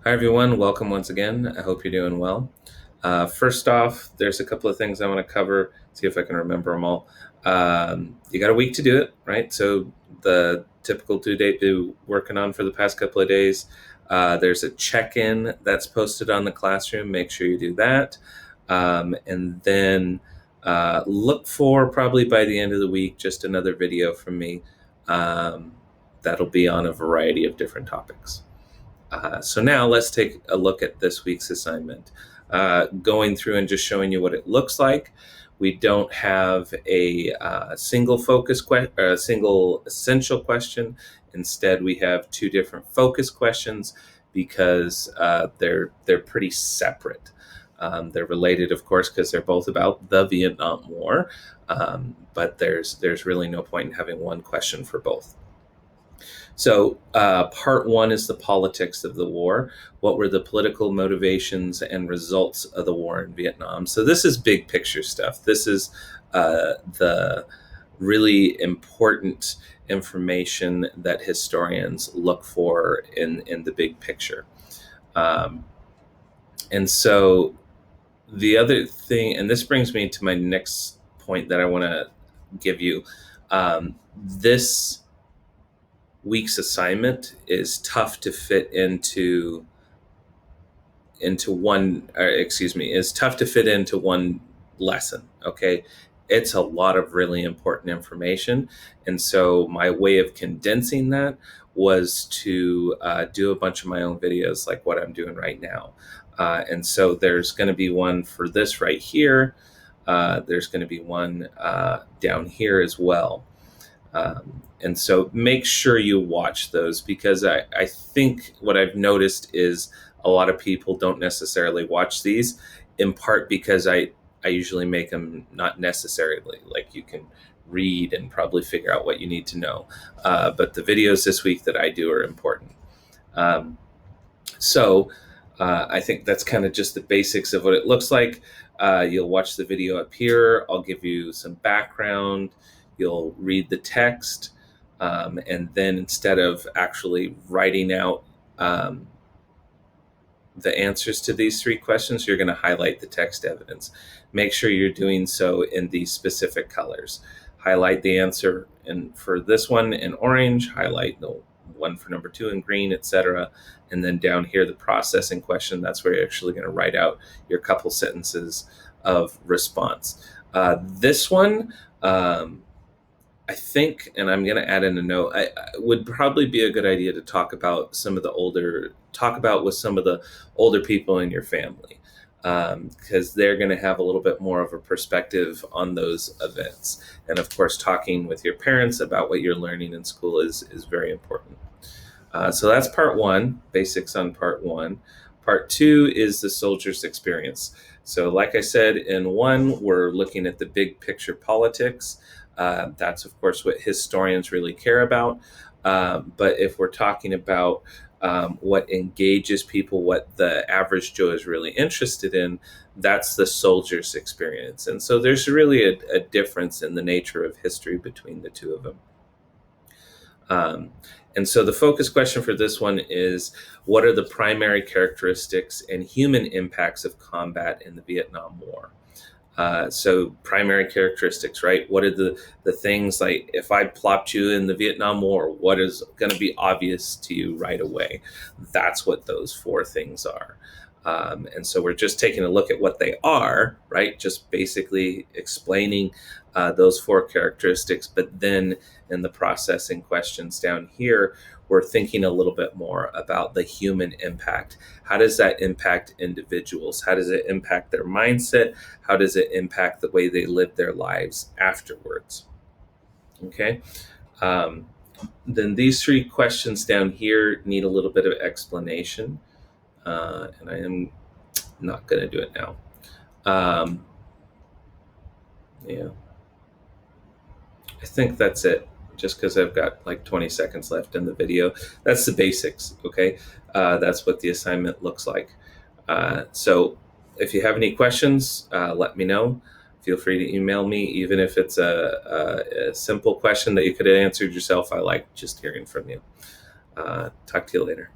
Hi, everyone. Welcome once again. I hope you're doing well. First off, there's a couple of things I want to cover, see if I can remember them all. You got a week to do it, right? So, the typical due date to working on for the past couple of days. There's a check in that's posted on the classroom. Make sure you do that. And then look for probably by the end of the week just another video from me that'll be on a variety of different topics. So now let's take a look at this week's assignment. Going through and just showing you what it looks like. We don't have a single or a single essential question. Instead, we have two different focus questions because they're pretty separate. They're related, of course, because they're both about the Vietnam War. But there's really no point in having one question for both. So, part one is the politics of the war. What were the political motivations and results of the war in Vietnam? So, this is big picture stuff. This is the really important information that historians look for in the big picture. Um, and so, the other thing, and this brings me to my next point that I want to give you. This week's assignment is tough to fit into one, or excuse me, is tough to fit into one lesson. Okay, it's a lot of really important information, and so my way of condensing that was to do a bunch of my own videos like what I'm doing right now. And so there's going to be one for this right here. There's going to be one down here as well. And so make sure you watch those, because I think what I've noticed is a lot of people don't necessarily watch these, in part because I usually make them not necessarily like you can read and probably figure out what you need to know. But the videos this week that I do are important. Um, so I think that's kind of just the basics of what it looks like. You'll watch the video up here. I'll give you some background. You'll read the text. And then instead of actually writing out the answers to these three questions, you're going to highlight the text evidence. Make sure you're doing so in these specific colors. Highlight the answer for this one in orange, highlight the one for number two in green, etc. And then down here, the processing question, that's where you're actually going to write out your couple sentences of response. This one, I think, and I'm going to add in a note, I would probably be a good idea to talk about with some of the older people in your family, because they're going to have a little bit more of a perspective on those events. And of course, talking with your parents about what you're learning in school is very important. So that's part one, basics on part one. Part two is the soldier's experience. So like I said, in one, we're looking at the big picture politics. That's, of course, what historians really care about. But if we're talking about what engages people, what the average Joe is really interested in, that's the soldier's experience. And so there's really a difference in the nature of history between the two of them. And so the focus question for this one is, what are the primary characteristics and human impacts of combat in the Vietnam War? So primary characteristics, right? What are the things, like if I plopped you in the Vietnam War, what is going to be obvious to you right away? That's what those four things are. And so we're just taking a look at what they are, right? Just basically explaining those four characteristics. But then in the processing questions down here, we're thinking a little bit more about the human impact. How does that impact individuals? How does it impact their mindset? How does it impact the way they live their lives afterwards? Okay. Then these three questions down here need a little bit of explanation. And I am not going to do it now. Yeah, I think that's it, just because I've got like 20 seconds left in the video. That's the basics, okay? That's what the assignment looks like. So if you have any questions, let me know. Feel free to email me, even if it's a simple question that you could have answered yourself. I like just hearing from you. Talk to you later.